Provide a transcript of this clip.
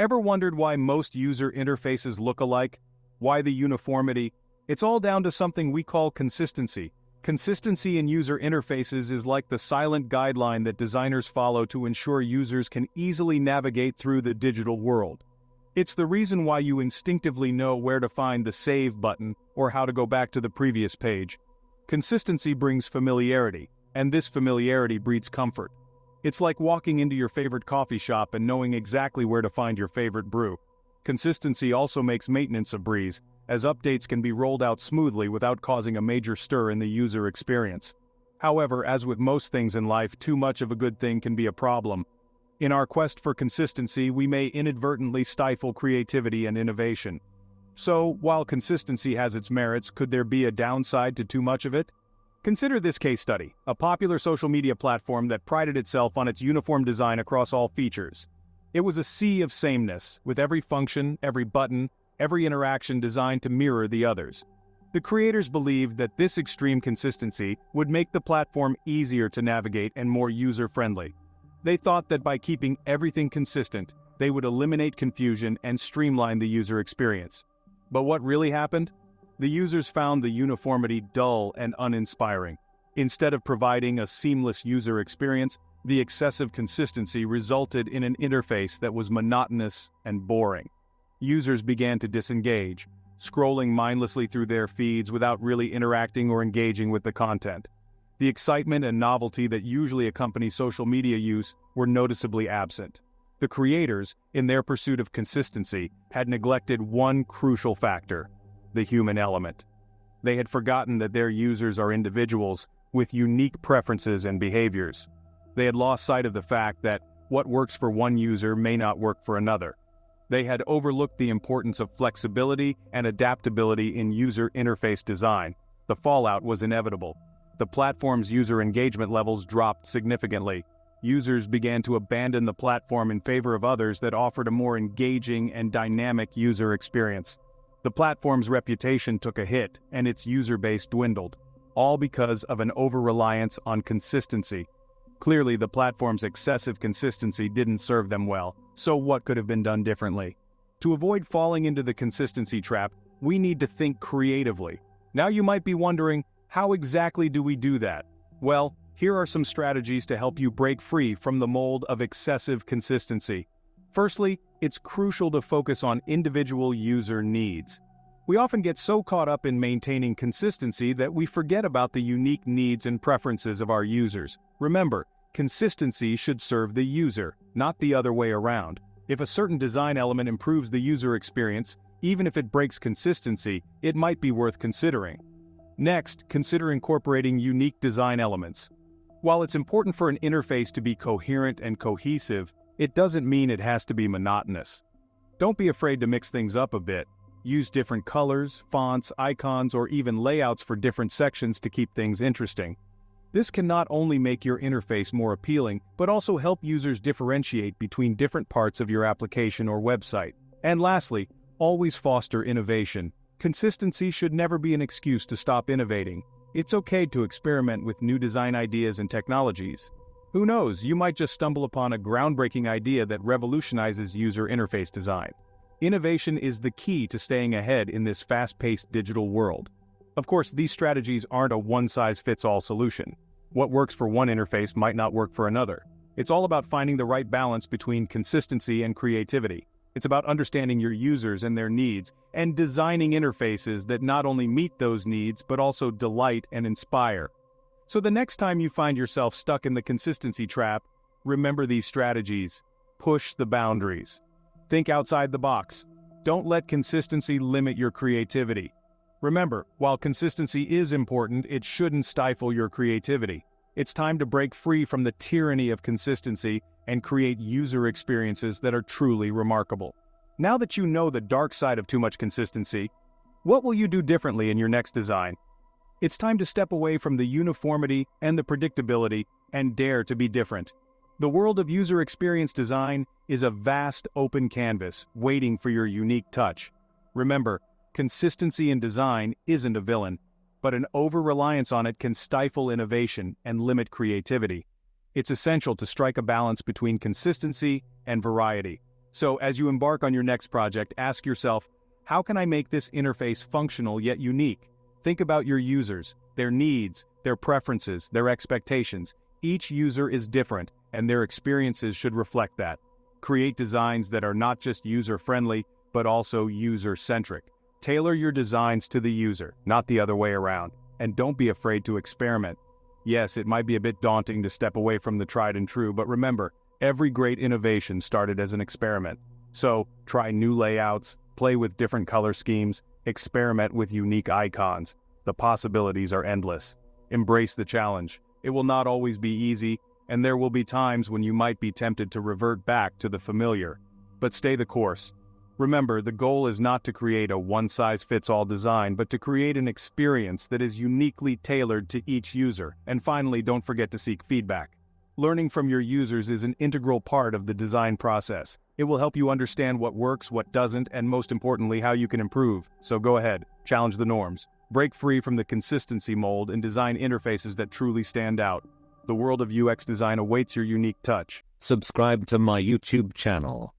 Ever wondered why most user interfaces look alike? Why the uniformity? It's all down to something we call consistency. Consistency in user interfaces is like the silent guideline that designers follow to ensure users can easily navigate through the digital world. It's the reason why you instinctively know where to find the Save button or how to go back to the previous page. Consistency brings familiarity, and this familiarity breeds comfort. It's like walking into your favorite coffee shop and knowing exactly where to find your favorite brew. Consistency also makes maintenance a breeze, as updates can be rolled out smoothly without causing a major stir in the user experience. However, as with most things in life, too much of a good thing can be a problem. In our quest for consistency, we may inadvertently stifle creativity and innovation. So, while consistency has its merits, could there be a downside to too much of it? Consider this case study, a popular social media platform that prided itself on its uniform design across all features. It was a sea of sameness, with every function, every button, every interaction designed to mirror the others. The creators believed that this extreme consistency would make the platform easier to navigate and more user-friendly. They thought that by keeping everything consistent, they would eliminate confusion and streamline the user experience. But what really happened? The users found the uniformity dull and uninspiring. Instead of providing a seamless user experience, the excessive consistency resulted in an interface that was monotonous and boring. Users began to disengage, scrolling mindlessly through their feeds without really interacting or engaging with the content. The excitement and novelty that usually accompany social media use were noticeably absent. The creators, in their pursuit of consistency, had neglected one crucial factor: the human element. They had forgotten that their users are individuals with unique preferences and behaviors. They had lost sight of the fact that what works for one user may not work for another. They had overlooked the importance of flexibility and adaptability in user interface design. The fallout was inevitable. The platform's user engagement levels dropped significantly. Users began to abandon the platform in favor of others that offered a more engaging and dynamic user experience. The platform's reputation took a hit, and its user base dwindled, all because of an over-reliance on consistency. Clearly, the platform's excessive consistency didn't serve them well, so what could have been done differently? To avoid falling into the consistency trap, we need to think creatively. Now you might be wondering, how exactly do we do that? Well, here are some strategies to help you break free from the mold of excessive consistency. Firstly, it's crucial to focus on individual user needs. We often get so caught up in maintaining consistency that we forget about the unique needs and preferences of our users. Remember, consistency should serve the user, not the other way around. If a certain design element improves the user experience, even if it breaks consistency, it might be worth considering. Next, consider incorporating unique design elements. While it's important for an interface to be coherent and cohesive, it doesn't mean it has to be monotonous. Don't be afraid to mix things up a bit. Use different colors, fonts, icons, or even layouts for different sections to keep things interesting. This can not only make your interface more appealing, but also help users differentiate between different parts of your application or website. And lastly, always foster innovation. Consistency should never be an excuse to stop innovating. It's okay to experiment with new design ideas and technologies. Who knows, you might just stumble upon a groundbreaking idea that revolutionizes user interface design. Innovation is the key to staying ahead in this fast-paced digital world. Of course, these strategies aren't a one-size-fits-all solution. What works for one interface might not work for another. It's all about finding the right balance between consistency and creativity. It's about understanding your users and their needs, and designing interfaces that not only meet those needs, but also delight and inspire. So the next time you find yourself stuck in the consistency trap, remember these strategies. Push the boundaries. Think outside the box. Don't let consistency limit your creativity. Remember, while consistency is important, it shouldn't stifle your creativity. It's time to break free from the tyranny of consistency and create user experiences that are truly remarkable. Now that you know the dark side of too much consistency, what will you do differently in your next design? It's time to step away from the uniformity and the predictability and dare to be different. The world of user experience design is a vast open canvas waiting for your unique touch. Remember, consistency in design isn't a villain, but an over-reliance on it can stifle innovation and limit creativity. It's essential to strike a balance between consistency and variety. So as you embark on your next project, ask yourself, how can I make this interface functional yet unique? Think about your users, their needs, their preferences, their expectations. Each user is different, and their experiences should reflect that. Create designs that are not just user-friendly, but also user-centric. Tailor your designs to the user, not the other way around. And don't be afraid to experiment. Yes, it might be a bit daunting to step away from the tried and true, but remember, every great innovation started as an experiment. So, try new layouts, play with different color schemes, experiment with unique icons. The possibilities are endless. Embrace the challenge. It will not always be easy, and there will be times when you might be tempted to revert back to the familiar. But stay the course. Remember, the goal is not to create a one-size-fits-all design, but to create an experience that is uniquely tailored to each user. And finally, don't forget to seek feedback. Learning from your users is an integral part of the design process. It will help you understand what works, what doesn't, and most importantly, how you can improve. So go ahead, challenge the norms. Break free from the consistency mold and design interfaces that truly stand out. The world of UX design awaits your unique touch. Subscribe to my YouTube channel.